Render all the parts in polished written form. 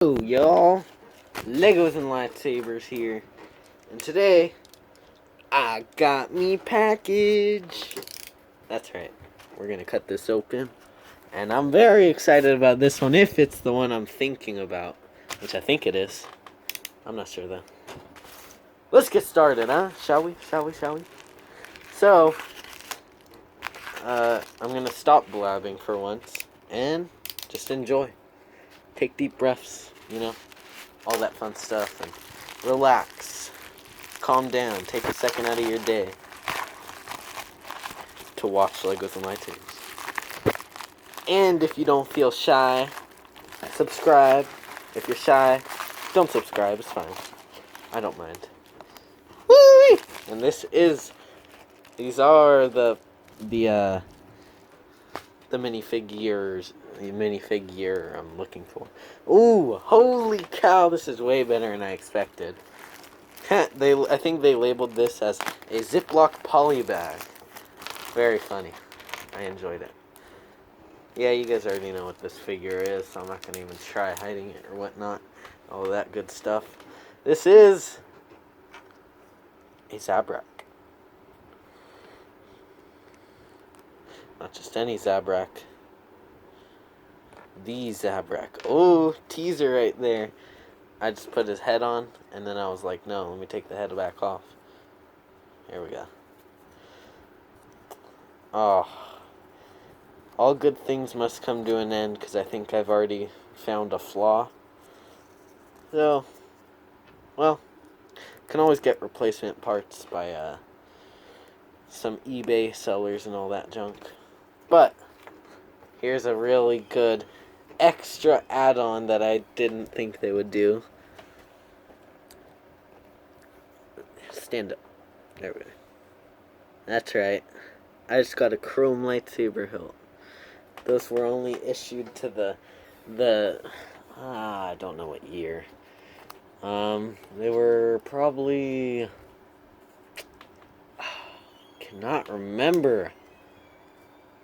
Hello y'all, Legos and lightsabers here, and today I got me package. That's right, we're gonna cut this open, and I'm very excited about this one if it's the one I'm thinking about, which I think it is. I'm not sure though. Let's get started, huh? Shall we? So, I'm gonna stop blabbing for once and just enjoy. Take deep breaths, all that fun stuff, and relax. Calm down. Take a second out of your day to watch Legos and lightsabers. And if you don't feel shy, subscribe. If you're shy, don't subscribe. It's fine. I don't mind. Woo! And these are the minifigures. The minifigure I'm looking for. Ooh, holy cow! This is way better than I expected. I think they labeled this as a Ziploc poly bag. Very funny. I enjoyed it. Yeah, you guys already know what this figure is, so I'm not going to even try hiding it or whatnot. All that good stuff. This is a Zabrak. Not just any Zabrak. The Zabrak. Oh, teaser right there. I just put his head on, and then I was like, no, let me take the head back off. Here we go. Oh. All good things must come to an end, because I think I've already found a flaw. So, well, can always get replacement parts by some eBay sellers and all that junk. But, here's a really good extra add-on that I didn't think they would do. Stand up. There we go. That's right. I just got a chrome lightsaber hilt. Those were only issued to I don't know what year. They were probably, cannot remember.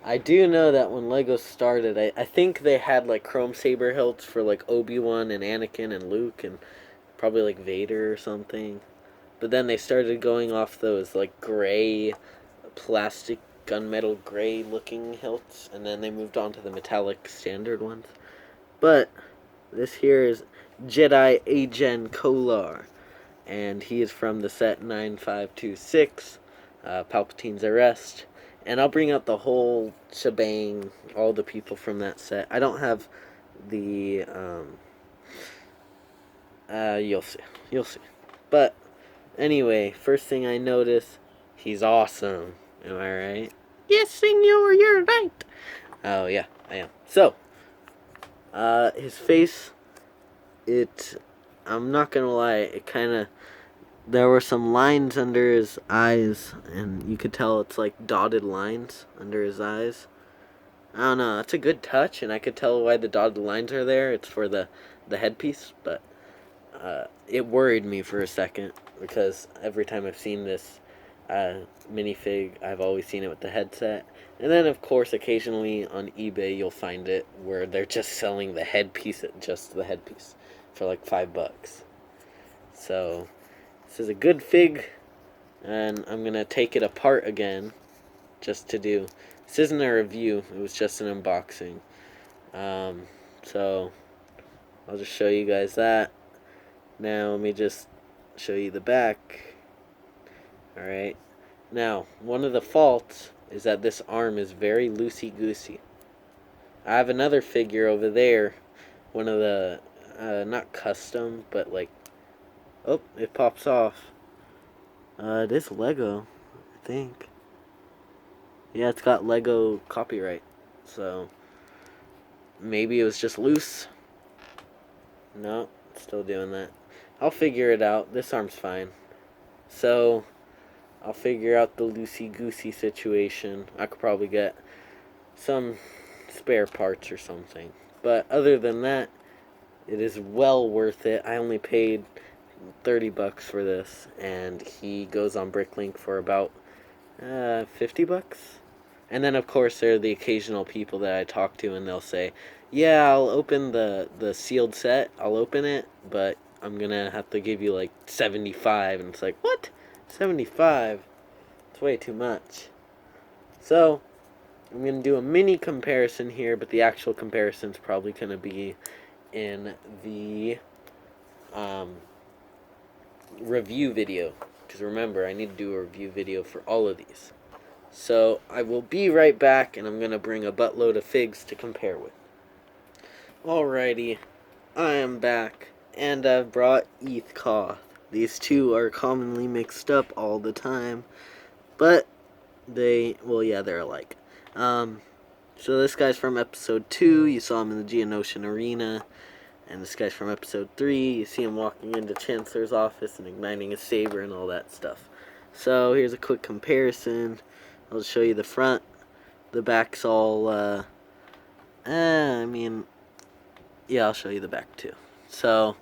I do know that when Lego started, I think they had like chrome saber hilts for like Obi-Wan and Anakin and Luke and probably like Vader or something. But then they started going off those like gray plastic gunmetal gray looking hilts, and then they moved on to the metallic standard ones. But this here is Jedi Agen Kolar, and he is from the set 9526, Palpatine's Arrest. And I'll bring out the whole shebang, all the people from that set. I don't have the you'll see. But anyway, first thing I notice, he's awesome. Am I right? Yes, senor, you're right. Oh, yeah, I am. So, his face, I'm not gonna lie, there were some lines under his eyes, and you could tell it's like dotted lines under his eyes. I don't know, it's a good touch, and I could tell why the dotted lines are there. It's for the headpiece, but it worried me for a second, because every time I've seen this minifig, I've always seen it with the headset. And then, of course, occasionally on eBay, you'll find it where they're just selling the headpiece, just the headpiece, for like $5. So, this is a good fig, and I'm going to take it apart again, just to do. This isn't a review, it was just an unboxing. So, I'll just show you guys that. Now, let me just show you the back. Alright. Now, one of the faults is that this arm is very loosey-goosey. I have another figure over there. One of the, not custom, but like, oh, it pops off. It is Lego, I think. Yeah, it's got Lego copyright. So, maybe it was just loose. No, it's still doing that. I'll figure it out. This arm's fine. So, I'll figure out the loosey-goosey situation. I could probably get some spare parts or something. But other than that, it is well worth it. I only paid $30 for this, and he goes on Bricklink for about $50. And then, of course, there are the occasional people that I talk to, and they'll say, "Yeah, I'll open the sealed set. I'll open it, but I'm gonna have to give you like 75." And it's like, what? 75? It's way too much. So I'm gonna do a mini comparison here, but the actual comparison's probably gonna be in the review video. Because remember, I need to do a review video for all of these. So I will be right back, and I'm going to bring a buttload of figs to compare with. Alrighty, I am back, and I've brought Pt1. These two are commonly mixed up all the time, but they're alike. So this guy's from episode 2, you saw him in the Geonosian Arena, and this guy's from episode 3, you see him walking into Chancellor's office and igniting his saber and all that stuff. So here's a quick comparison. I'll show you the front. The back's all, I'll show you the back too. So,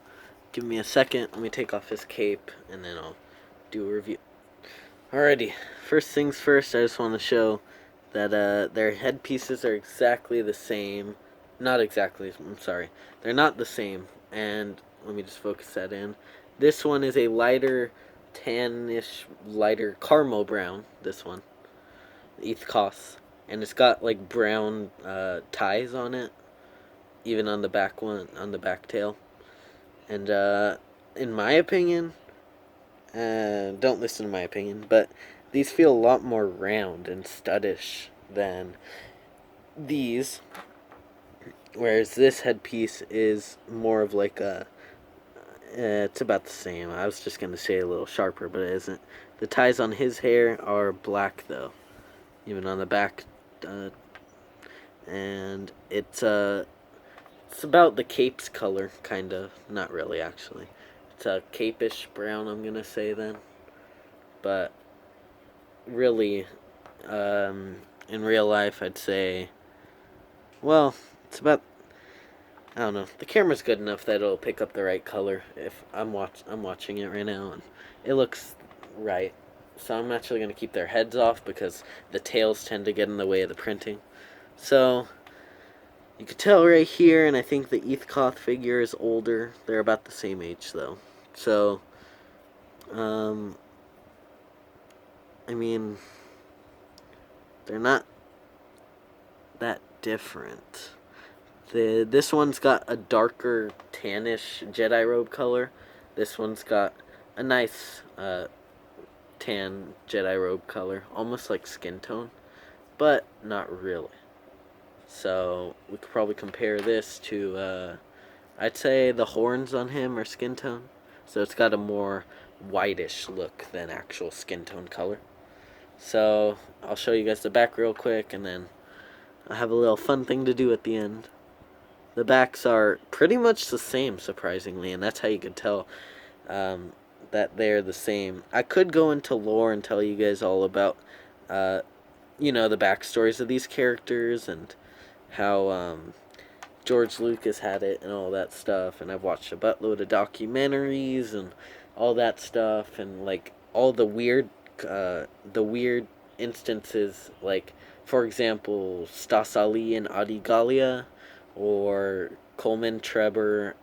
give me a second. Let me take off his cape, and then I'll do a review. Alrighty. First things first, I just want to show that their headpieces are exactly the same. Not exactly, I'm sorry. They're not the same. And let me just focus that in. This one is a lighter, tannish, lighter caramel brown. This one. Pt1, and it's got like brown ties on it, even on the back tail. And in my opinion, don't listen to my opinion, but these feel a lot more round and studdish than these, whereas this headpiece is more of like a it's about the same. I was just gonna say a little sharper, but it isn't. The ties on his hair are black though, even on the back, and it's about the cape's color, kind of. Not really, actually. It's a cape-ish brown, I'm gonna say then. But really, in real life, I'd say, well, it's about, I don't know. The camera's good enough that it'll pick up the right color. If I'm watching it right now, and it looks right. So I'm actually going to keep their heads off because the tails tend to get in the way of the printing. So you can tell right here, and I think the Pt1 figure is older. They're about the same age though. So I mean, they're not that different. This one's got a darker tannish Jedi robe color. This one's got a nice tan Jedi robe color, almost like skin tone, but not really. So we could probably compare this to, I'd say the horns on him are skin tone, so it's got a more whitish look than actual skin tone color. So I'll show you guys the back real quick, and then I have a little fun thing to do at the end. The backs are pretty much the same, surprisingly, and that's how you could tell that they're the same. I could go into lore and tell you guys all about, the backstories of these characters and how George Lucas had it and all that stuff, and I've watched a buttload of documentaries and all that stuff, and like all the weird instances, like for example Stas Ali and Adi Galia, or Coleman Trebor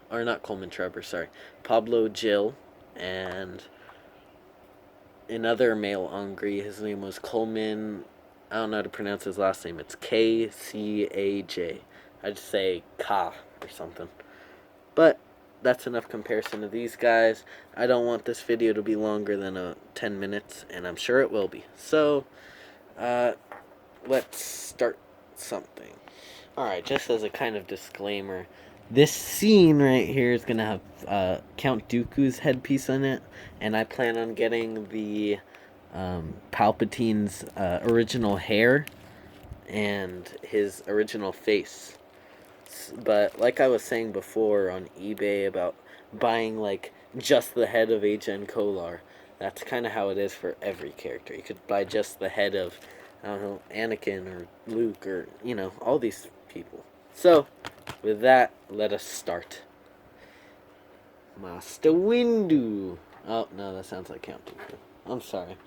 or not Coleman Trebor, sorry, Pablo Gil, and another male Angry. His name was Coleman. I don't know how to pronounce his last name. It's Kcaj. I'd say Ka or something. But that's enough comparison to these guys. I don't want this video to be longer than 10 minutes, and I'm sure it will be. So, let's start something. Alright, just as a kind of disclaimer, this scene right here is going to have Count Dooku's headpiece on it, and I plan on getting the Palpatine's original hair and his original face. But like I was saying before on eBay about buying like just the head of Agen Kolar, that's kind of how it is for every character. You could buy just the head of, I don't know, Anakin or Luke or, all these people. So, with that, let us start. Master Windu. Oh, no, that sounds like Count Dooku. I'm sorry.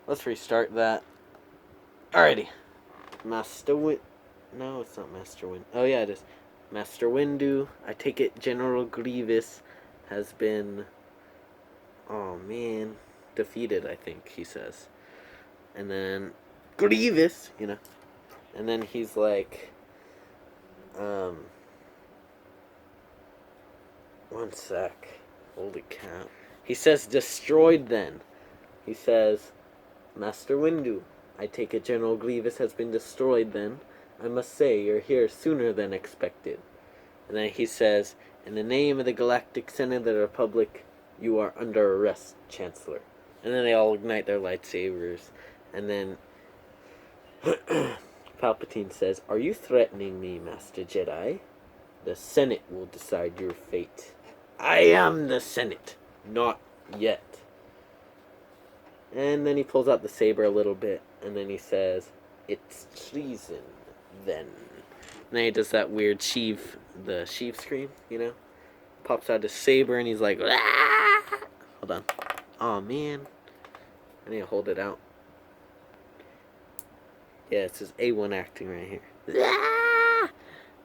Let's restart that. Alrighty. Master Win... No, it's not Master Win... Oh, yeah, it is. Master Windu. I take it General Grievous has been... Oh, man. Defeated, I think, he says. And then... Grievous, you know. And then he's like... One sec. Holy cow. He says destroyed then. He says, Master Windu, I take it General Grievous has been destroyed then. I must say, you're here sooner than expected. And then he says, in the name of the Galactic Senate of the Republic, you are under arrest, Chancellor. And then they all ignite their lightsabers. And then Palpatine says, are you threatening me, Master Jedi? The Senate will decide your fate. I am the Senate. Not yet. And then he pulls out the saber a little bit. And then he says, it's treason, then. And then he does that weird the Sheev scream, you know? Pops out his saber and he's like, ah! Hold on. Aw, man. I need to hold it out. Yeah, it's his A1 acting right here. Ah!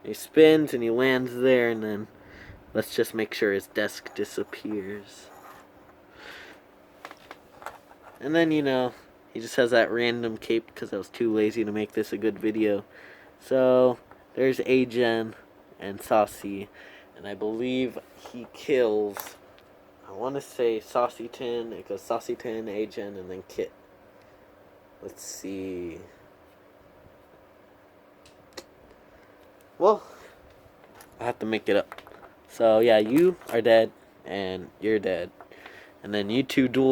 He spins and he lands there, and then let's just make sure his desk disappears. And then, you know, he just has that random cape because I was too lazy to make this a good video. So, there's Agen and Saucy, and I believe he kills, I want to say Saucyton. It goes Saucyton, Agen, and then Kit. Let's see. Well, I have to make it up. So, yeah, you are dead, and you're dead. And then you two duel